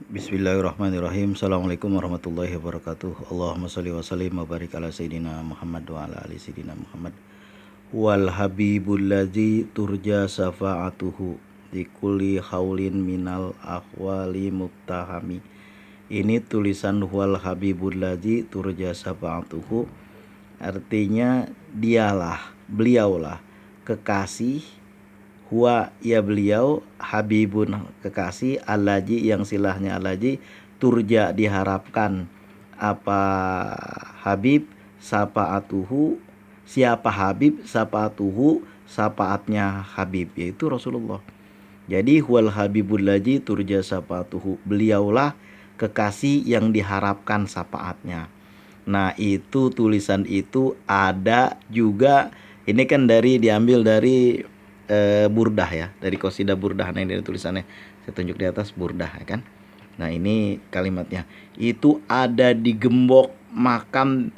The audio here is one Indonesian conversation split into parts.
Bismillahirrahmanirrahim. Assalamualaikum warahmatullahi wabarakatuh. Allahumma sholli wa sallim wa barik ala sayyidina Muhammad wa ala ali sayyidina Muhammad. Wal habibul ladzi turja syafa'atuhu di kulli haulin minal ahwali muktahami. Ini tulisan wal habibul ladzi turja syafa'atuhu, artinya dialah, beliaulah kekasih, huwa ya beliau, habibun kekasih, alaji yang silahnya alaji, turja diharapkan, apa habib, sapaatuhu siapa habib, sapaatuhu sapaatnya habib, yaitu Rasulullah. Jadi huwal habibul laji turja sapaatuhu, beliaulah kekasih yang diharapkan sapaatnya. Nah, itu tulisan itu ada juga, ini kan diambil dari Burdah ya, dari Qasidah Burdah. Nah, ini tulisannya saya tunjuk di atas, Burdah ya kan. Nah, ini kalimatnya. Itu ada di gembok makam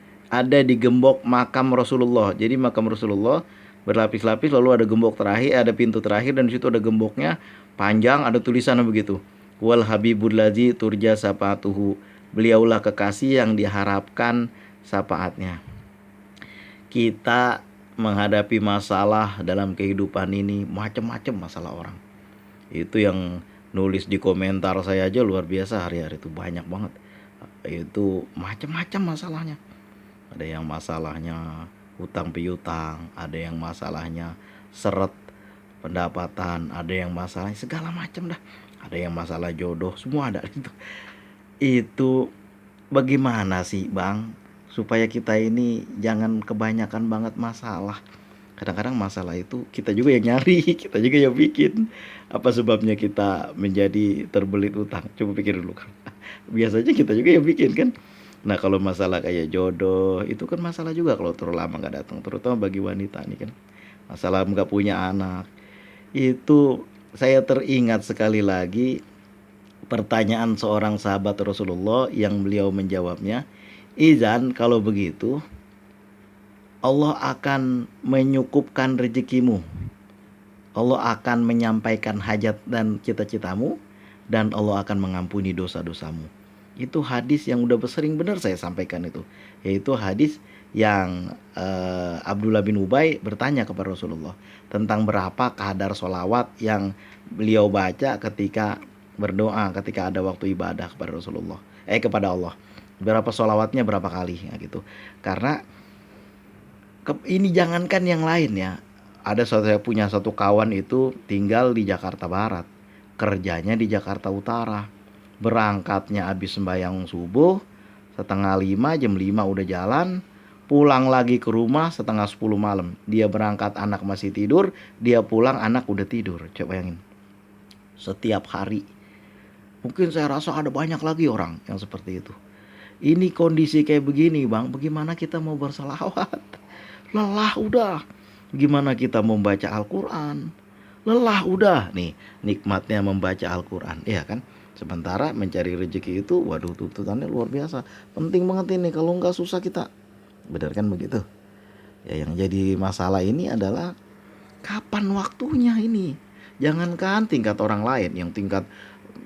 Rasulullah. Jadi makam Rasulullah berlapis-lapis, lalu ada gembok terakhir, ada pintu terakhir, dan di situ ada gemboknya panjang, ada tulisannya begitu. Wal habibul ladzi turja sapaatuhu, beliaulah kekasih yang diharapkan syafaatnya. Kita menghadapi masalah dalam kehidupan ini, macam-macam masalah orang. Itu yang nulis di komentar saya aja luar biasa, hari-hari itu banyak banget. Itu macam-macam masalahnya. Ada yang masalahnya hutang piutang, ada yang masalahnya seret pendapatan, ada yang masalahnya segala macam dah. Ada yang masalah jodoh, semua ada itu. Itu bagaimana sih, Bang, supaya kita ini jangan kebanyakan banget masalah. Kadang-kadang masalah itu kita juga yang nyari, kita juga yang bikin. Apa sebabnya kita menjadi terbelit utang? Coba pikir dulu kan. Biasanya kita juga yang bikin kan. Nah, kalau masalah kayak jodoh itu kan masalah juga kalau terlalu lama nggak datang, terutama bagi wanita nih kan. Masalah nggak punya anak. Itu saya teringat sekali lagi pertanyaan seorang sahabat Rasulullah yang beliau menjawabnya, "Izan, kalau begitu Allah akan menyukupkan rezekimu. Allah akan menyampaikan hajat dan cita-citamu, dan Allah akan mengampuni dosa-dosamu." Itu hadis yang udah sering benar saya sampaikan itu. Yaitu hadis yang Abdullah bin Ubay bertanya kepada Rasulullah tentang berapa kadar solawat yang beliau baca ketika berdoa, ketika ada waktu ibadah kepada Rasulullah, kepada Allah. Berapa solawatnya, berapa kali, ya gitu. Karena ini jangankan yang lain ya. Saya punya satu kawan itu tinggal di Jakarta Barat, kerjanya di Jakarta Utara. Berangkatnya habis sembahyang subuh setengah 5, jam 5 udah jalan, pulang lagi ke rumah setengah 10 malam. Dia berangkat, anak masih tidur, dia pulang, anak udah tidur. Coba bayangin, setiap hari. Mungkin saya rasa ada banyak lagi orang yang seperti itu. Ini kondisi kayak begini, Bang, bagaimana kita mau berselawat? Lelah udah. Gimana kita membaca Al-Quran? Lelah udah. Nih, nikmatnya membaca Al-Quran, iya kan? Sementara mencari rezeki itu, waduh, tuntutannya luar biasa. Penting banget ini, kalau nggak susah kita. Benar kan begitu? Ya, yang jadi masalah ini adalah kapan waktunya ini. Jangankan tingkat orang lain, yang tingkat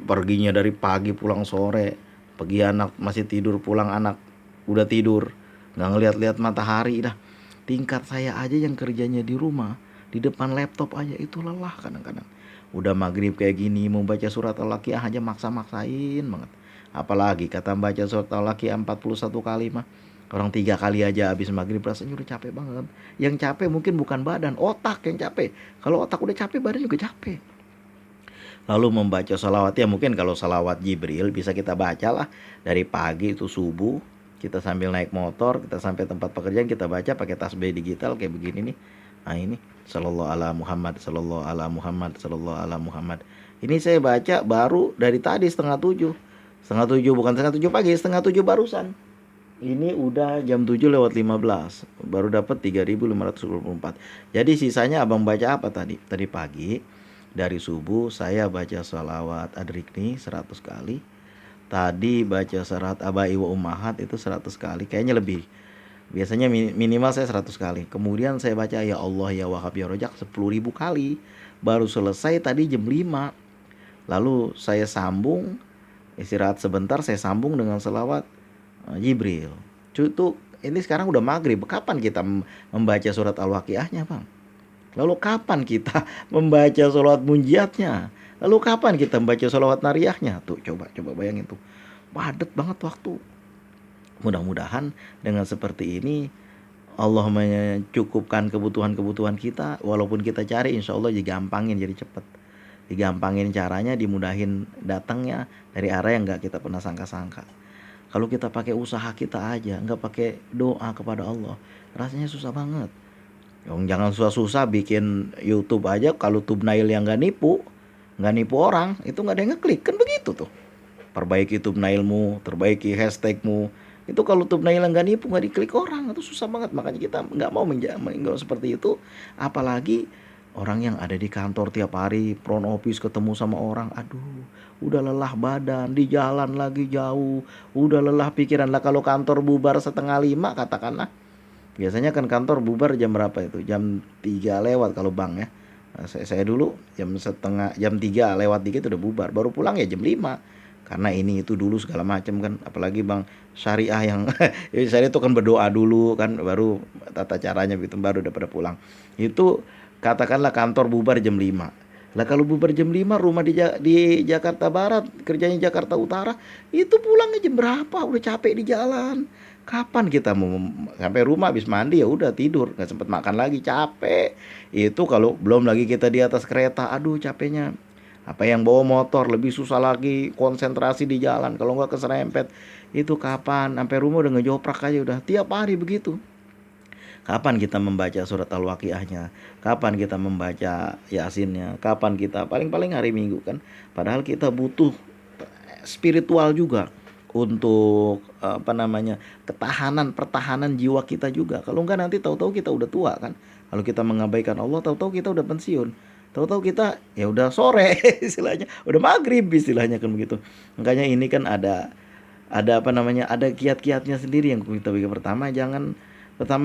perginya dari pagi pulang sore, pergi anak masih tidur, pulang anak udah tidur, nggak ngeliat-liat matahari dah. Tingkat saya aja yang kerjanya di rumah, di depan laptop aja itu lelah kadang-kadang. Udah maghrib kayak gini, mau baca surat Al-Waqiah aja maksa-maksain banget. Apalagi kata baca surat Al-Waqiah 41 kali mah, orang 3 kali aja habis maghrib rasanya udah capek banget. Yang capek mungkin bukan badan, otak yang capek. Kalau otak udah capek, badan juga capek. Lalu membaca salawat, ya mungkin kalau salawat Jibril bisa kita baca lah dari pagi itu subuh, kita sambil naik motor, kita sampai tempat pekerjaan, kita baca pakai tasbih digital kayak begini nih. Nah, ini sallallahu ala Muhammad, sallallahu ala Muhammad, sallallahu ala Muhammad. Ini saya baca baru dari tadi setengah 7. Setengah 7, bukan setengah 7 pagi, setengah 7 barusan. Ini udah jam 7 lewat 15. Baru dapat 3.524. Jadi sisanya abang baca apa tadi? Tadi pagi dari subuh saya baca salawat adrikni 100 kali. Tadi baca surat Abai wa Ummahat itu 100 kali. Kayaknya lebih. Biasanya minimal saya 100 kali. Kemudian saya baca ya Allah ya Wahab ya Rojak 10.000 kali. Baru selesai tadi jam 5. Lalu saya sambung Istirahat sebentar, saya sambung dengan selawat Jibril. Itu ini sekarang udah maghrib. Kapan kita membaca surat Al-Waqiahnya, Bang? Lalu kapan kita membaca sholawat munjiatnya? Lalu kapan kita membaca sholawat nariyahnya? Tuh coba bayangin tuh. Padat banget waktu. Mudah-mudahan dengan seperti ini Allah mencukupkan kebutuhan-kebutuhan kita. Walaupun kita cari, insya Allah digampangin jadi cepet. Digampangin caranya, dimudahin datangnya dari arah yang gak kita pernah sangka-sangka. Kalau kita pakai usaha kita aja, nggak pakai doa kepada Allah, rasanya susah banget. Jangan susah-susah bikin YouTube aja. Kalau thumbnail yang nggak nipu orang, itu nggak ada yang ngeklik, kan begitu tuh. Perbaiki thumbnailmu, perbaiki hashtagmu. Itu kalau thumbnail yang nggak nipu, nggak diklik orang, itu susah banget. Makanya kita nggak mau menjauh seperti itu. Apalagi orang yang ada di kantor tiap hari, front office, ketemu sama orang, aduh, udah lelah badan, di jalan lagi jauh, udah lelah pikiran lah. Kalau kantor bubar 4:30 katakanlah, biasanya kan kantor bubar jam berapa itu? Jam 3 lewat kalau bang ya. Nah, saya dulu jam 3 lewat dikit udah bubar. Baru pulang ya jam 5. Karena ini itu dulu segala macam kan. Apalagi bang syariah yang saya itu kan berdoa dulu kan, baru tata caranya gitu, baru udah pada pulang. Itu katakanlah kantor bubar jam 5. Lah kalau bubar jam 5, rumah di Jakarta Barat, kerjanya Jakarta Utara, itu pulangnya jam berapa? Udah capek di jalan. Kapan kita mau sampai rumah, habis mandi ya udah tidur, nggak sempet makan lagi, capek. Itu kalau belum lagi kita di atas kereta, aduh capeknya. Apa yang bawa motor lebih susah lagi, konsentrasi di jalan. Kalau nggak keserempet, itu kapan? Sampai rumah udah ngejoprak aja udah. Tiap hari begitu. Kapan kita membaca surat Al-Waqiahnya? Kapan kita membaca Yasinnya? Kapan kita paling-paling hari Minggu kan? Padahal kita butuh spiritual juga untuk pertahanan jiwa kita juga. Kalau enggak nanti tahu-tahu kita udah tua kan. Kalau kita mengabaikan Allah, tahu-tahu kita udah pensiun. Tahu-tahu kita ya udah sore istilahnya, udah maghrib istilahnya kan begitu. Makanya ini kan ada kiat-kiatnya sendiri yang kita bikin. Pertama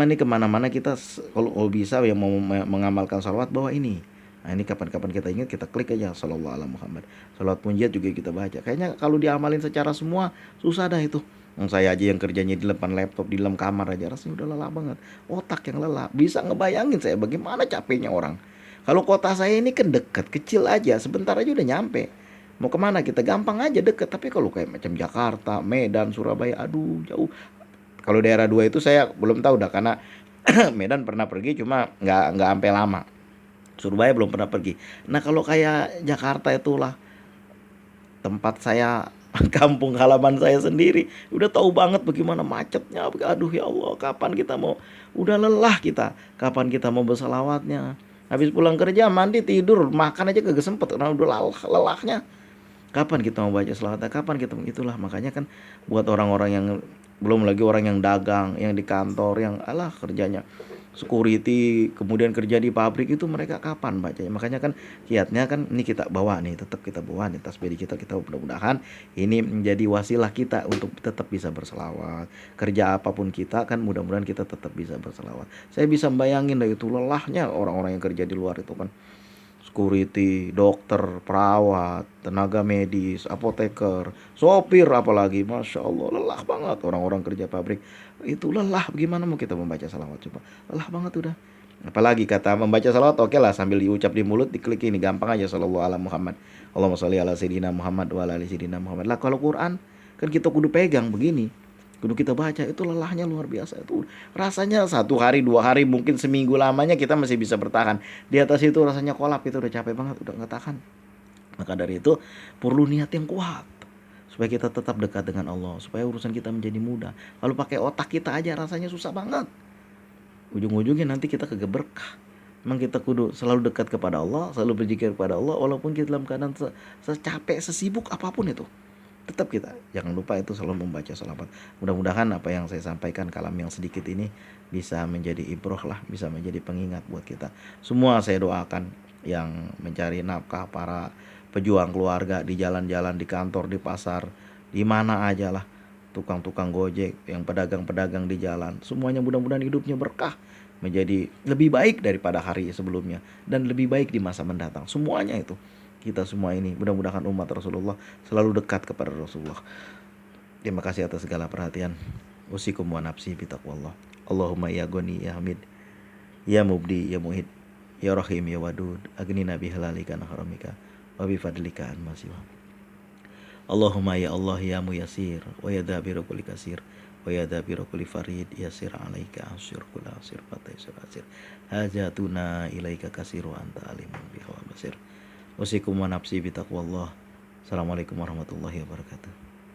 nih, kemana-mana kita kalau bisa yang mau mengamalkan salawat bawa ini. Nah ini kapan-kapan kita ingat, kita klik aja sallallahu alaihi Muhammad. Salawat munjiat juga kita baca. Kayaknya kalau diamalin secara semua susah dah itu. Saya aja yang kerjanya di depan laptop, di dalam kamar aja rasanya udah lelah banget. Otak yang lelah. Bisa ngebayangin saya bagaimana capeknya orang. Kalau kota saya ini kan dekat, kecil aja, sebentar aja udah nyampe. Mau kemana kita gampang aja deket. Tapi kalau kayak macam Jakarta, Medan, Surabaya, aduh jauh. Kalau daerah 2 itu saya belum tahu dah, karena Medan pernah pergi cuma nggak sampai lama. Surabaya belum pernah pergi. Nah kalau kayak Jakarta itulah tempat saya, kampung halaman saya sendiri, udah tahu banget bagaimana macetnya. Aduh ya Allah, kapan kita mau, udah lelah kita, kapan kita mau berselawatnya. Habis pulang kerja, mandi, tidur, makan aja kagak sempet karena udah lelahnya. Kapan kita mau baca selawat? Kapan kita, itulah makanya kan buat orang-orang yang, belum lagi orang yang dagang, yang di kantor, yang alah kerjanya security, kemudian kerja di pabrik, itu mereka kapan bacanya? Makanya kan kiatnya kan ini kita bawa nih, tetap kita bawa nih tasbih kita mudah-mudahan ini menjadi wasilah kita untuk tetap bisa berselawat. Kerja apapun kita kan mudah-mudahan kita tetap bisa berselawat. Saya bisa membayangin lah itu lelahnya orang-orang yang kerja di luar itu kan. Security, dokter, perawat, tenaga medis, apoteker, sopir apalagi, masya Allah lelah banget orang-orang kerja pabrik. Itu lelah, bagaimana mau kita membaca salawat coba? Lelah banget udah. Apalagi kata membaca salawat, oke lah sambil diucap di mulut, diklik ini gampang aja, sallallahu ala Muhammad, Allahumma sholli ala sayyidina Muhammad wa ala ali sayyidina Muhammad. Lah kalau Quran kan kita kudu pegang begini, kudu kita baca, itu lelahnya luar biasa. Itu rasanya 1 hari 2 hari, mungkin seminggu lamanya kita masih bisa bertahan. Di atas itu rasanya kolap, itu udah capek banget, udah nggak tahan. Maka dari itu perlu niat yang kuat supaya kita tetap dekat dengan Allah, supaya urusan kita menjadi mudah. Kalau pakai otak kita aja rasanya susah banget, ujung-ujungnya nanti kita kagak berkah. Memang kita kudu selalu dekat kepada Allah, selalu berzikir kepada Allah, walaupun kita dalam keadaan secapek, sesibuk apapun itu. Tetap kita jangan lupa itu selalu membaca salawat. Mudah-mudahan apa yang saya sampaikan, kalam yang sedikit ini, bisa menjadi ibroh lah, bisa menjadi pengingat buat kita semua. Saya doakan yang mencari nafkah, para pejuang keluarga di jalan-jalan, di kantor, di pasar, di mana aja lah, tukang-tukang gojek, yang pedagang-pedagang di jalan, semuanya mudah-mudahan hidupnya berkah, menjadi lebih baik daripada hari sebelumnya, dan lebih baik di masa mendatang. Semuanya itu kita semua ini. Mudah-mudahan umat Rasulullah selalu dekat kepada Rasulullah. Terima kasih atas segala perhatian. Usikum wa nafsi bitaqwallah. Allahumma ya Goni ya Hamid ya Mubdi ya Muhid ya Rahim ya Wadud agni nabi halalika na haramika wa bi fadlika an masiwa. Allahumma ya Allah ya Muyasir wa ya dabiru kulli kasir wa ya dabiru kulli farid yasir alaika asir kula asir fataisir asir hajatuna ilaika kasiru anta alimun biha wa basir. Usikum wa nafsi bitaqwallah. Assalamualaikum warahmatullahi wabarakatuh.